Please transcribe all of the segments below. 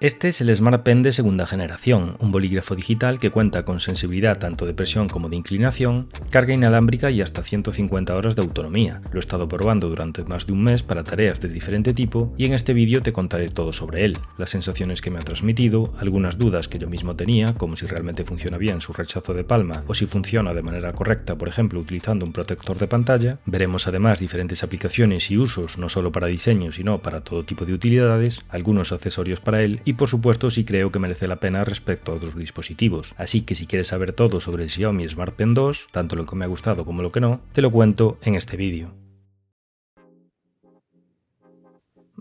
Este es el Smart Pen de segunda generación, un bolígrafo digital que cuenta con sensibilidad tanto de presión como de inclinación, carga inalámbrica y hasta 150 horas de autonomía. Lo he estado probando durante más de un mes para tareas de diferente tipo y en este vídeo te contaré todo sobre él, las sensaciones que me ha transmitido, algunas dudas que yo mismo tenía, como si realmente funciona bien su rechazo de palma o si funciona de manera correcta, por ejemplo utilizando un protector de pantalla. Veremos además diferentes aplicaciones y usos, no solo para diseño sino para todo tipo de utilidades, algunos accesorios para él y por supuesto si creo que merece la pena respecto a otros dispositivos. Así que si quieres saber todo sobre el Xiaomi Smart Pen 2, tanto lo que me ha gustado como lo que no, te lo cuento en este vídeo.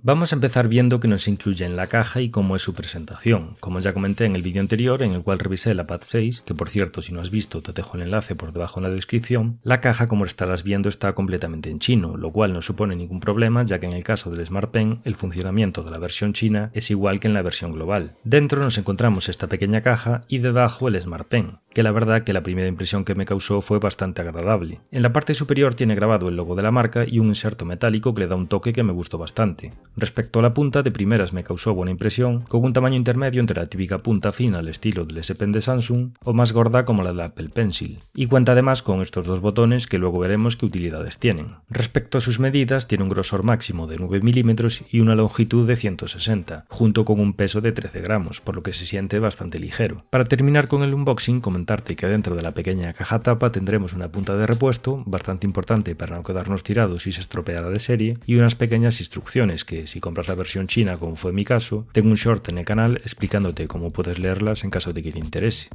Vamos a empezar viendo qué nos incluye en la caja y cómo es su presentación. Como ya comenté en el vídeo anterior, en el cual revisé la Pad 6, que por cierto si no has visto te dejo el enlace por debajo en la descripción, la caja como estarás viendo está completamente en chino, lo cual no supone ningún problema ya que en el caso del Smart Pen el funcionamiento de la versión china es igual que en la versión global. Dentro nos encontramos esta pequeña caja y debajo el Smart Pen, que la verdad que la primera impresión que me causó fue bastante agradable. En la parte superior tiene grabado el logo de la marca y un inserto metálico que le da un toque que me gustó bastante. Respecto a la punta, de primeras me causó buena impresión, con un tamaño intermedio entre la típica punta fina al estilo del S Pen de Samsung o más gorda como la de Apple Pencil, y cuenta además con estos dos botones que luego veremos qué utilidades tienen. Respecto a sus medidas, tiene un grosor máximo de 9 mm y una longitud de 160, junto con un peso de 13 gramos, por lo que se siente bastante ligero. Para terminar con el unboxing, comentarte que dentro de la pequeña caja tapa tendremos una punta de repuesto, bastante importante para no quedarnos tirados si se estropeara de serie, y unas pequeñas instrucciones que, si compras la versión china como fue mi caso, tengo un short en el canal explicándote cómo puedes leerlas en caso de que te interese.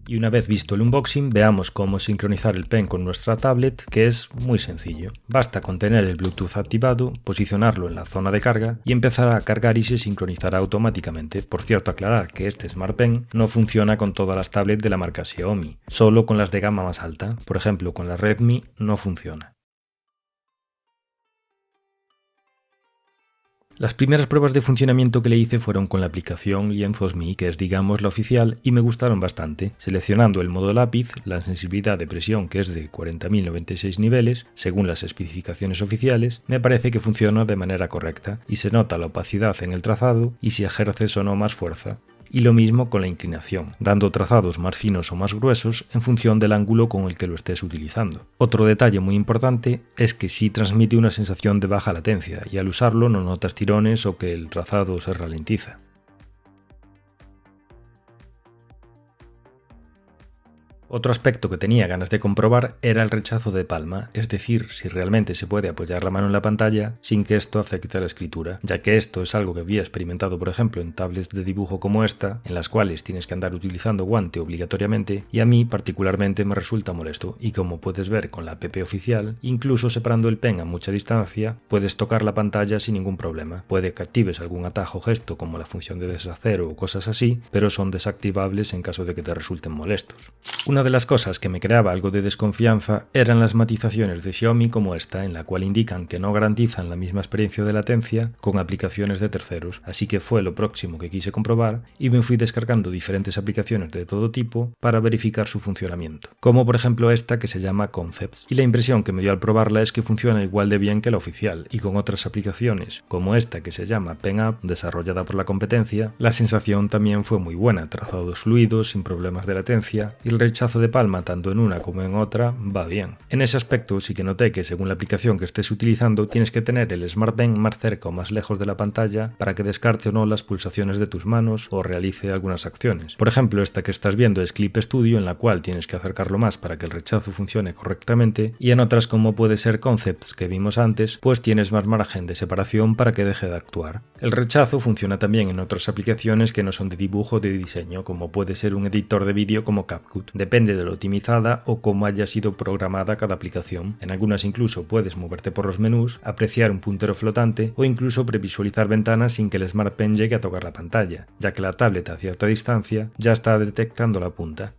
Y una vez visto el unboxing, veamos cómo sincronizar el pen con nuestra tablet, que es muy sencillo. Basta con tener el Bluetooth activado, posicionarlo en la zona de carga y empezar a cargar y se sincronizará automáticamente. Por cierto, aclarar que este Smart Pen no funciona con todas las tablets de la marca Xiaomi, solo con las de gama más alta. Por ejemplo, con la Redmi no funciona. Las primeras pruebas de funcionamiento que le hice fueron con la aplicación Lienzos Mi, que es digamos la oficial, y me gustaron bastante. Seleccionando el modo lápiz, la sensibilidad de presión que es de 40.096 niveles, según las especificaciones oficiales, me parece que funciona de manera correcta, y se nota la opacidad en el trazado y si ejerces o no más fuerza. Y lo mismo con la inclinación, dando trazados más finos o más gruesos en función del ángulo con el que lo estés utilizando. Otro detalle muy importante es que sí transmite una sensación de baja latencia y al usarlo no notas tirones o que el trazado se ralentiza. Otro aspecto que tenía ganas de comprobar era el rechazo de palma, es decir, si realmente se puede apoyar la mano en la pantalla sin que esto afecte a la escritura, ya que esto es algo que había experimentado por ejemplo en tablets de dibujo como esta, en las cuales tienes que andar utilizando guante obligatoriamente y a mí particularmente me resulta molesto y como puedes ver con la app oficial, incluso separando el pen a mucha distancia, puedes tocar la pantalla sin ningún problema. Puede que actives algún atajo o gesto como la función de deshacer o cosas así, pero son desactivables en caso de que te resulten molestos. Una de las cosas que me creaba algo de desconfianza eran las matizaciones de Xiaomi como esta, en la cual indican que no garantizan la misma experiencia de latencia con aplicaciones de terceros, así que fue lo próximo que quise comprobar y me fui descargando diferentes aplicaciones de todo tipo para verificar su funcionamiento, como por ejemplo esta que se llama Concepts, y la impresión que me dio al probarla es que funciona igual de bien que la oficial, y con otras aplicaciones como esta que se llama Pen App, desarrollada por la competencia, la sensación también fue muy buena, trazados fluidos, sin problemas de latencia, y el rechazo de palma tanto en una como en otra va bien. En ese aspecto sí que noté que según la aplicación que estés utilizando tienes que tener el Smart Pen más cerca o más lejos de la pantalla para que descarte o no las pulsaciones de tus manos o realice algunas acciones. Por ejemplo, esta que estás viendo es Clip Studio, en la cual tienes que acercarlo más para que el rechazo funcione correctamente, y en otras como puede ser Concepts que vimos antes, pues tienes más margen de separación para que deje de actuar. El rechazo funciona también en otras aplicaciones que no son de dibujo o de diseño, como puede ser un editor de vídeo como CapCut. Depende de lo optimizada o cómo haya sido programada cada aplicación. En algunas incluso puedes moverte por los menús, apreciar un puntero flotante o incluso previsualizar ventanas sin que el Smart Pen llegue a tocar la pantalla, ya que la tablet a cierta distancia ya está detectando la punta.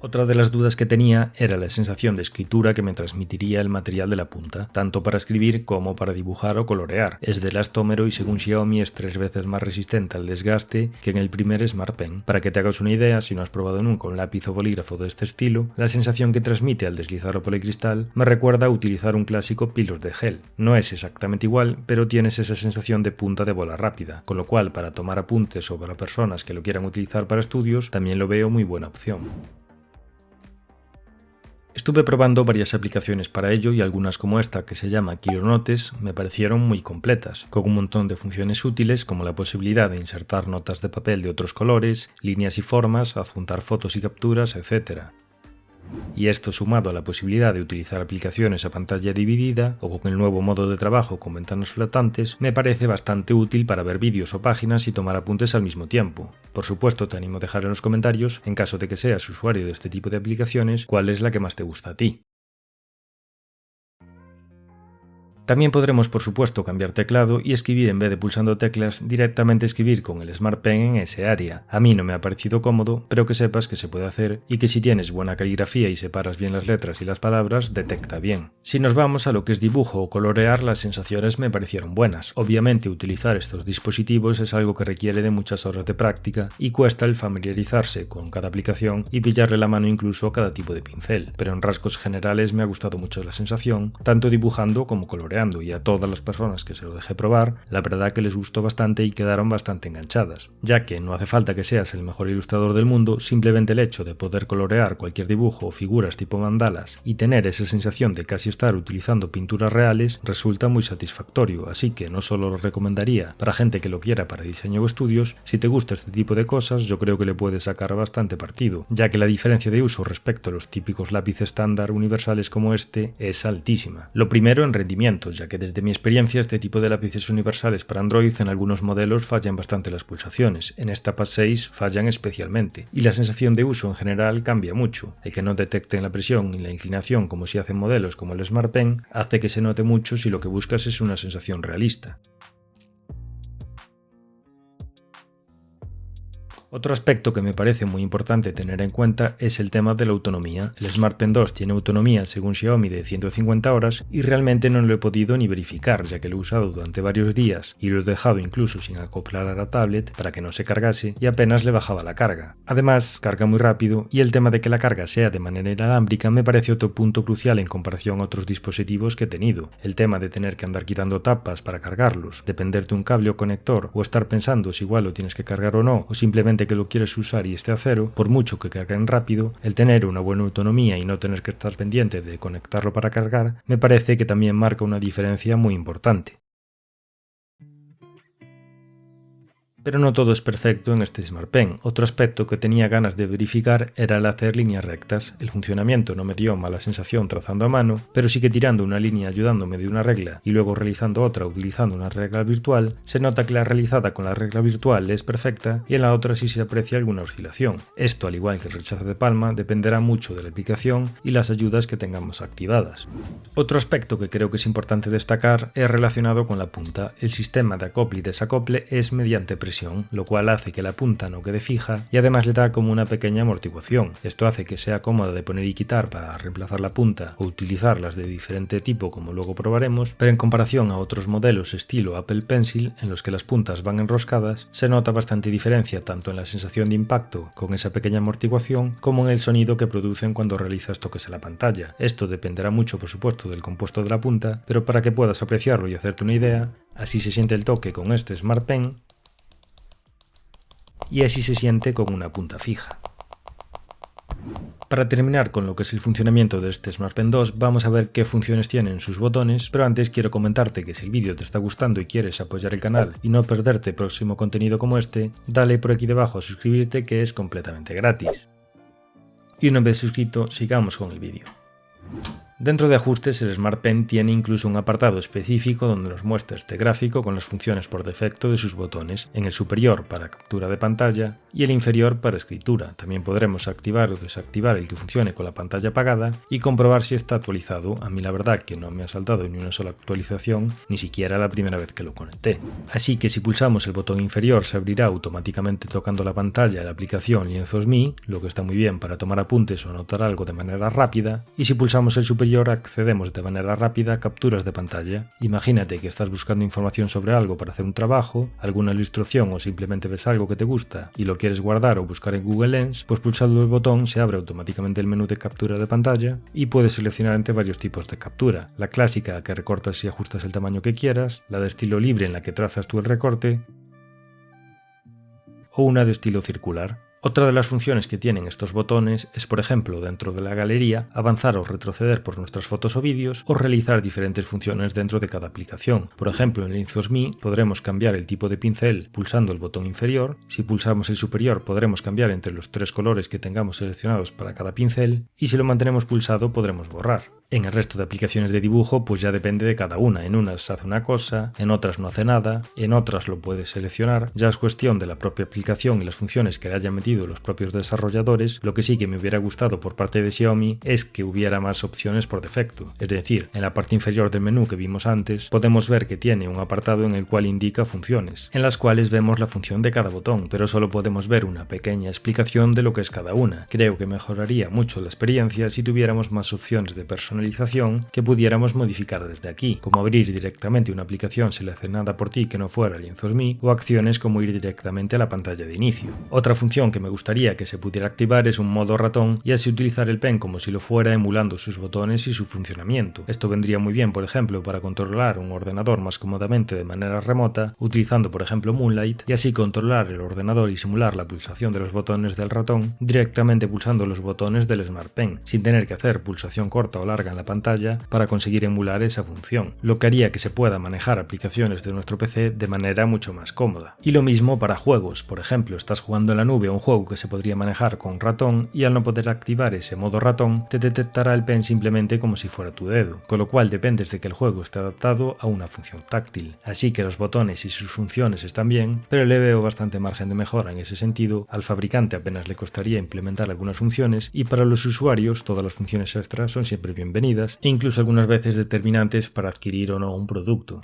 Otra de las dudas que tenía era la sensación de escritura que me transmitiría el material de la punta, tanto para escribir como para dibujar o colorear. Es de elastómero y según Xiaomi es 3 veces más resistente al desgaste que en el primer Smart Pen. Para que te hagas una idea, si no has probado nunca un lápiz o bolígrafo de este estilo, la sensación que transmite al deslizarlo por el cristal me recuerda a utilizar un clásico pilos de gel. No es exactamente igual, pero tienes esa sensación de punta de bola rápida, con lo cual para tomar apuntes o para personas que lo quieran utilizar para estudios también lo veo muy buena opción. Estuve probando varias aplicaciones para ello y algunas como esta que se llama Kilonotes me parecieron muy completas, con un montón de funciones útiles como la posibilidad de insertar notas de papel de otros colores, líneas y formas, adjuntar fotos y capturas, etc. Y esto sumado a la posibilidad de utilizar aplicaciones a pantalla dividida o con el nuevo modo de trabajo con ventanas flotantes, me parece bastante útil para ver vídeos o páginas y tomar apuntes al mismo tiempo. Por supuesto, te animo a dejar en los comentarios, en caso de que seas usuario de este tipo de aplicaciones, cuál es la que más te gusta a ti. También podremos por supuesto cambiar teclado y escribir en vez de pulsando teclas directamente escribir con el Smart Pen en ese área. A mí no me ha parecido cómodo, pero que sepas que se puede hacer y que si tienes buena caligrafía y separas bien las letras y las palabras, detecta bien. Si nos vamos a lo que es dibujo o colorear, las sensaciones me parecieron buenas. Obviamente utilizar estos dispositivos es algo que requiere de muchas horas de práctica y cuesta el familiarizarse con cada aplicación y pillarle la mano incluso a cada tipo de pincel, pero en rasgos generales me ha gustado mucho la sensación, tanto dibujando como coloreando. Y a todas las personas que se lo dejé probar, la verdad que les gustó bastante y quedaron bastante enganchadas, ya que no hace falta que seas el mejor ilustrador del mundo, simplemente el hecho de poder colorear cualquier dibujo o figuras tipo mandalas y tener esa sensación de casi estar utilizando pinturas reales resulta muy satisfactorio, así que no solo lo recomendaría para gente que lo quiera para diseño o estudios, si te gusta este tipo de cosas yo creo que le puedes sacar bastante partido, ya que la diferencia de uso respecto a los típicos lápices estándar universales como este es altísima. Lo primero en rendimiento, ya que desde mi experiencia este tipo de lápices universales para Android en algunos modelos fallan bastante las pulsaciones, en esta PAS 6 fallan especialmente, y la sensación de uso en general cambia mucho. El que no detecten la presión ni la inclinación como si hacen modelos como el Smart Pen hace que se note mucho si lo que buscas es una sensación realista. Otro aspecto que me parece muy importante tener en cuenta es el tema de la autonomía. El Smart Pen 2 tiene autonomía según Xiaomi de 150 horas y realmente no lo he podido ni verificar, ya que lo he usado durante varios días y lo he dejado incluso sin acoplar a la tablet para que no se cargase y apenas le bajaba la carga. Además, carga muy rápido y el tema de que la carga sea de manera inalámbrica me parece otro punto crucial en comparación a otros dispositivos que he tenido. El tema de tener que andar quitando tapas para cargarlos, depender de un cable o conector o estar pensando si igual lo tienes que cargar o no, o simplemente que lo quieres usar y esté a cero, por mucho que carguen rápido, el tener una buena autonomía y no tener que estar pendiente de conectarlo para cargar, me parece que también marca una diferencia muy importante. Pero no todo es perfecto en este Smart Pen. Otro aspecto que tenía ganas de verificar era el hacer líneas rectas. El funcionamiento no me dio mala sensación trazando a mano, pero sí que tirando una línea ayudándome de una regla y luego realizando otra utilizando una regla virtual, se nota que la realizada con la regla virtual es perfecta y en la otra sí se aprecia alguna oscilación. Esto, al igual que el rechazo de palma, dependerá mucho de la aplicación y las ayudas que tengamos activadas. Otro aspecto que creo que es importante destacar es relacionado con la punta. El sistema de acople y desacople es mediante presión, lo cual hace que la punta no quede fija y además le da como una pequeña amortiguación. Esto hace que sea cómoda de poner y quitar para reemplazar la punta o utilizarlas de diferente tipo como luego probaremos, pero en comparación a otros modelos estilo Apple Pencil en los que las puntas van enroscadas, se nota bastante diferencia tanto en la sensación de impacto con esa pequeña amortiguación como en el sonido que producen cuando realizas toques en la pantalla. Esto dependerá mucho por supuesto del compuesto de la punta, pero para que puedas apreciarlo y hacerte una idea, así se siente el toque con este Smart Pen y así se siente con una punta fija. Para terminar con lo que es el funcionamiento de este Smart Pen 2, vamos a ver qué funciones tienen sus botones, pero antes quiero comentarte que si el vídeo te está gustando y quieres apoyar el canal y no perderte próximo contenido como este, dale por aquí debajo a suscribirte que es completamente gratis. Y una vez suscrito, sigamos con el vídeo. Dentro de ajustes, el Smart Pen tiene incluso un apartado específico donde nos muestra este gráfico con las funciones por defecto de sus botones, en el superior para captura de pantalla y el inferior para escritura. También podremos activar o desactivar el que funcione con la pantalla apagada y comprobar si está actualizado. A mí la verdad que no me ha saltado ni una sola actualización, ni siquiera la primera vez que lo conecté. Así que si pulsamos el botón inferior se abrirá automáticamente tocando la pantalla la aplicación Lienzos.me, lo que está muy bien para tomar apuntes o anotar algo de manera rápida, y si pulsamos el superior accedemos de manera rápida a capturas de pantalla. Imagínate que estás buscando información sobre algo para hacer un trabajo, alguna ilustración o simplemente ves algo que te gusta y lo quieres guardar o buscar en Google Lens, pues pulsando el botón se abre automáticamente el menú de captura de pantalla y puedes seleccionar entre varios tipos de captura. La clásica, que recortas y ajustas el tamaño que quieras, la de estilo libre en la que trazas tú el recorte, o una de estilo circular. Otra de las funciones que tienen estos botones es, por ejemplo, dentro de la galería, avanzar o retroceder por nuestras fotos o vídeos o realizar diferentes funciones dentro de cada aplicación. Por ejemplo, en Lienzos.me podremos cambiar el tipo de pincel pulsando el botón inferior. Si pulsamos el superior podremos cambiar entre los 3 colores que tengamos seleccionados para cada pincel y si lo mantenemos pulsado podremos borrar. En el resto de aplicaciones de dibujo pues ya depende de cada una. En unas hace una cosa, en otras no hace nada, en otras lo puedes seleccionar. Ya es cuestión de la propia aplicación y las funciones que le hayan metido los propios desarrolladores. Lo que sí que me hubiera gustado por parte de Xiaomi es que hubiera más opciones por defecto. Es decir, en la parte inferior del menú que vimos antes podemos ver que tiene un apartado en el cual indica funciones, en las cuales vemos la función de cada botón, pero solo podemos ver una pequeña explicación de lo que es cada una. Creo que mejoraría mucho la experiencia si tuviéramos más opciones de personalización que pudiéramos modificar desde aquí, como abrir directamente una aplicación seleccionada por ti que no fuera Lienzos.me o acciones como ir directamente a la pantalla de inicio. Otra función que me gustaría que se pudiera activar es un modo ratón y así utilizar el pen como si lo fuera emulando sus botones y su funcionamiento. Esto vendría muy bien, por ejemplo, para controlar un ordenador más cómodamente de manera remota, utilizando por ejemplo Moonlight y así controlar el ordenador y simular la pulsación de los botones del ratón directamente pulsando los botones del Smart Pen, sin tener que hacer pulsación corta o larga en la pantalla para conseguir emular esa función, lo que haría que se pueda manejar aplicaciones de nuestro PC de manera mucho más cómoda. Y lo mismo para juegos, por ejemplo, estás jugando en la nube a un juego que se podría manejar con ratón y al no poder activar ese modo ratón te detectará el pen simplemente como si fuera tu dedo, con lo cual dependes de que el juego esté adaptado a una función táctil. Así que los botones y sus funciones están bien, pero le veo bastante margen de mejora en ese sentido. Al fabricante apenas le costaría implementar algunas funciones y para los usuarios todas las funciones extras son siempre bienvenidas e incluso algunas veces determinantes para adquirir o no un producto.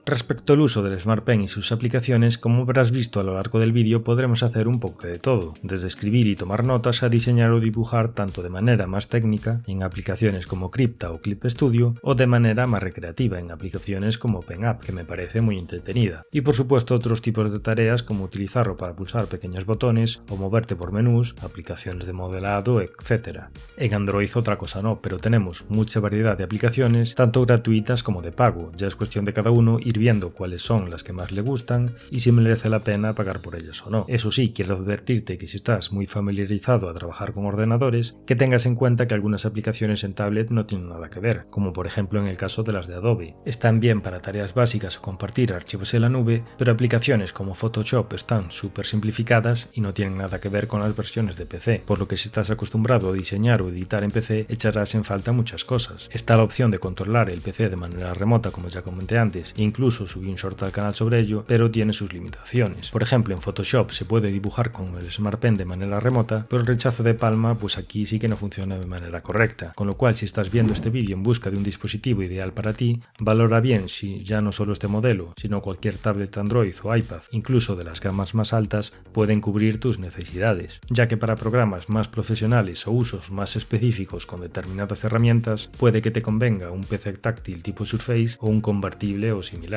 Respecto al uso del Smart Pen y sus aplicaciones, como habrás visto a lo largo del vídeo, podremos hacer un poco de todo, desde escribir y tomar notas a diseñar o dibujar tanto de manera más técnica en aplicaciones como Crypta o Clip Studio o de manera más recreativa en aplicaciones como PenApp, que me parece muy entretenida. Y por supuesto otros tipos de tareas como utilizarlo para pulsar pequeños botones o moverte por menús, aplicaciones de modelado, etc. En Android otra cosa no, pero tenemos mucha variedad de aplicaciones, tanto gratuitas como de pago. Ya es cuestión de cada uno ir viendo cuáles son las que más le gustan y si merece la pena pagar por ellas o no. Eso sí, quiero advertirte que si estás muy familiarizado a trabajar con ordenadores, que tengas en cuenta que algunas aplicaciones en tablet no tienen nada que ver, como por ejemplo en el caso de las de Adobe. Están bien para tareas básicas o compartir archivos en la nube, pero aplicaciones como Photoshop están súper simplificadas y no tienen nada que ver con las versiones de PC, por lo que si estás acostumbrado a diseñar o editar en PC, echarás en falta muchas cosas. Está la opción de controlar el PC de manera remota, como ya comenté antes, e incluso subí un short al canal sobre ello, pero tiene sus limitaciones. Por ejemplo, en Photoshop se puede dibujar con el Smart Pen de manera remota, pero el rechazo de palma pues aquí sí que no funciona de manera correcta, con lo cual si estás viendo este vídeo en busca de un dispositivo ideal para ti, valora bien si ya no solo este modelo, sino cualquier tablet Android o iPad, incluso de las gamas más altas, pueden cubrir tus necesidades, ya que para programas más profesionales o usos más específicos con determinadas herramientas, puede que te convenga un PC táctil tipo Surface o un convertible o similar.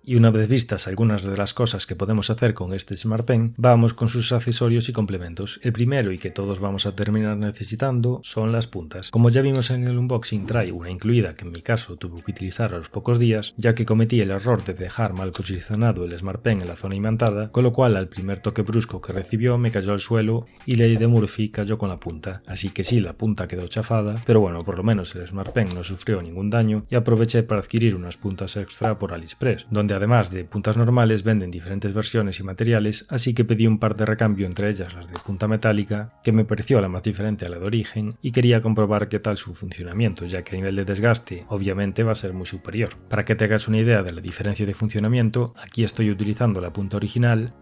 Y una vez vistas algunas de las cosas que podemos hacer con este Smart Pen, vamos con sus accesorios y complementos. El primero y que todos vamos a terminar necesitando son las puntas. Como ya vimos en el unboxing, trae una incluida que en mi caso tuve que utilizar a los pocos días, ya que cometí el error de dejar mal posicionado el Smart Pen en la zona imantada, con lo cual al primer toque brusco que recibió me cayó al suelo y Ley de Murphy cayó con la punta. Así que sí, la punta quedó chafada, pero bueno, por lo menos el Smart Pen no sufrió ningún daño y aproveché para adquirir unas puntas extra por AliExpress, donde además de puntas normales venden diferentes versiones y materiales, así que pedí un par de recambio, entre ellas las de punta metálica, que me pareció la más diferente a la de origen y quería comprobar qué tal su funcionamiento, ya que a nivel de desgaste obviamente va a ser muy superior. Para que te hagas una idea de la diferencia de funcionamiento, aquí estoy utilizando la punta original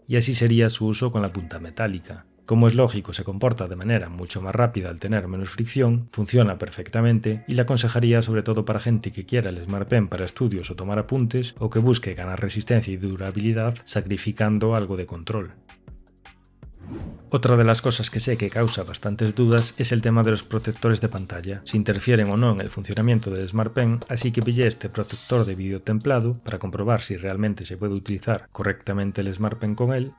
y así sería su uso con la punta metálica. Como es lógico, se comporta de manera mucho más rápida al tener menos fricción, funciona perfectamente y la aconsejaría sobre todo para gente que quiera el Smart Pen para estudios o tomar apuntes o que busque ganar resistencia y durabilidad sacrificando algo de control. Otra de las cosas que sé que causa bastantes dudas es el tema de los protectores de pantalla, si interfieren o no en el funcionamiento del Smart Pen, así que pillé este protector de vídeo templado para comprobar si realmente se puede utilizar correctamente el Smart Pen con él.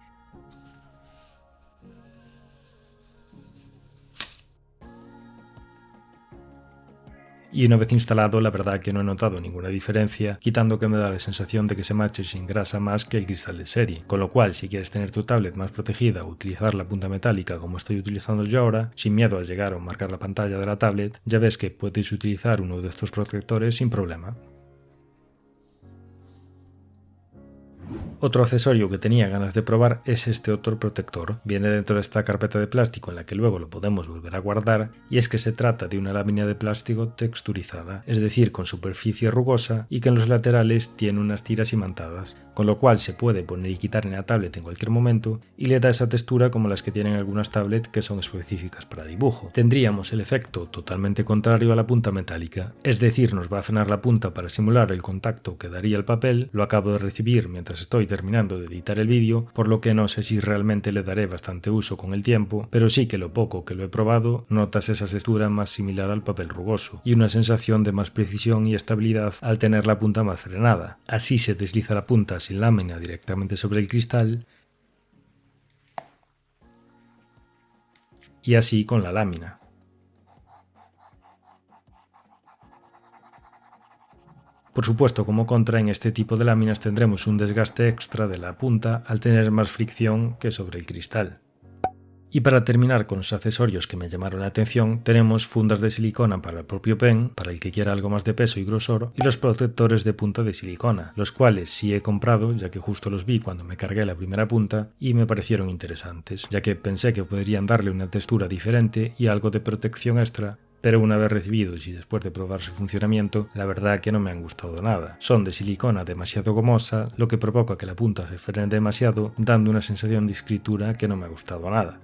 Y una vez instalado, la verdad que no he notado ninguna diferencia, quitando que me da la sensación de que se mache sin grasa más que el cristal de serie. Con lo cual, si quieres tener tu tablet más protegida o utilizar la punta metálica como estoy utilizando yo ahora, sin miedo a llegar o marcar la pantalla de la tablet, ya ves que puedes utilizar uno de estos protectores sin problema. Otro accesorio que tenía ganas de probar es este otro protector. Viene dentro de esta carpeta de plástico en la que luego lo podemos volver a guardar, y es que se trata de una lámina de plástico texturizada, es decir, con superficie rugosa y que en los laterales tiene unas tiras imantadas, con lo cual se puede poner y quitar en la tablet en cualquier momento y le da esa textura como las que tienen algunas tablets que son específicas para dibujo. Tendríamos el efecto totalmente contrario a la punta metálica, es decir, nos va a frenar la punta para simular el contacto que daría el papel. Lo acabo de recibir mientras estoy terminando de editar el vídeo, por lo que no sé si realmente le daré bastante uso con el tiempo, pero sí que lo poco que lo he probado notas esa textura más similar al papel rugoso y una sensación de más precisión y estabilidad al tener la punta más frenada. Así se desliza la punta sin lámina directamente sobre el cristal y así con la lámina. Por supuesto, como contra, en este tipo de láminas tendremos un desgaste extra de la punta al tener más fricción que sobre el cristal. Y para terminar con los accesorios que me llamaron la atención, tenemos fundas de silicona para el propio pen, para el que quiera algo más de peso y grosor, y los protectores de punta de silicona, los cuales sí he comprado, ya que justo los vi cuando me cargué la primera punta y me parecieron interesantes, ya que pensé que podrían darle una textura diferente y algo de protección extra, pero una vez recibidos y después de probar su funcionamiento, la verdad que no me han gustado nada. Son de silicona demasiado gomosa, lo que provoca que la punta se frene demasiado, dando una sensación de escritura que no me ha gustado nada.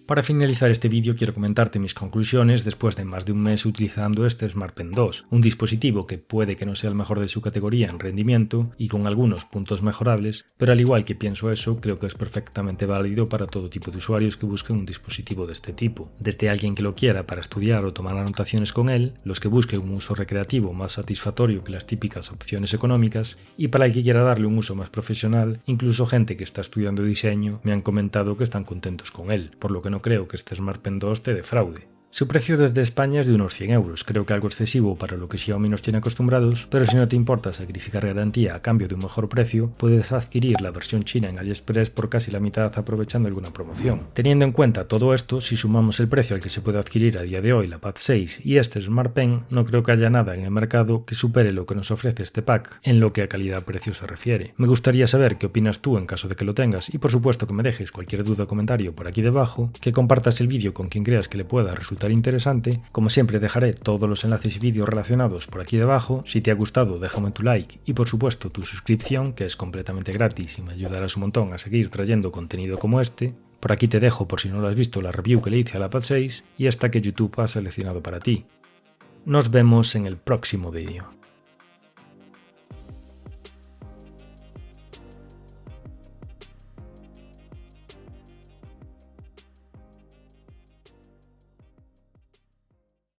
Para finalizar este vídeo quiero comentarte mis conclusiones después de más de un mes utilizando este Smart Pen 2, un dispositivo que puede que no sea el mejor de su categoría en rendimiento y con algunos puntos mejorables, pero al igual que pienso eso, creo que es perfectamente válido para todo tipo de usuarios que busquen un dispositivo de este tipo, desde alguien que lo quiera para estudiar o tomar anotaciones con él, los que busquen un uso recreativo más satisfactorio que las típicas opciones económicas, y para el que quiera darle un uso más profesional. Incluso gente que está estudiando diseño me han comentado que están contentos con él, por lo que no creo que este Smart Pen 2 te defraude. Su precio desde España es de unos 100 euros, creo que algo excesivo para lo que Xiaomi nos tiene acostumbrados, pero si no te importa sacrificar garantía a cambio de un mejor precio, puedes adquirir la versión china en AliExpress por casi la mitad aprovechando alguna promoción. Teniendo en cuenta todo esto, si sumamos el precio al que se puede adquirir a día de hoy la Pad 6 y este Smart Pen, no creo que haya nada en el mercado que supere lo que nos ofrece este pack en lo que a calidad-precio se refiere. Me gustaría saber qué opinas tú en caso de que lo tengas y por supuesto que me dejes cualquier duda o comentario por aquí debajo, que compartas el vídeo con quien creas que le pueda resultar interesante. Como siempre dejaré todos los enlaces y vídeos relacionados por aquí debajo. Si te ha gustado déjame tu like y por supuesto tu suscripción, que es completamente gratis y me ayudarás un montón a seguir trayendo contenido como este. Por aquí te dejo, por si no lo has visto, la review que le hice a la Pad 6 y esta que YouTube ha seleccionado para ti. Nos vemos en el próximo vídeo.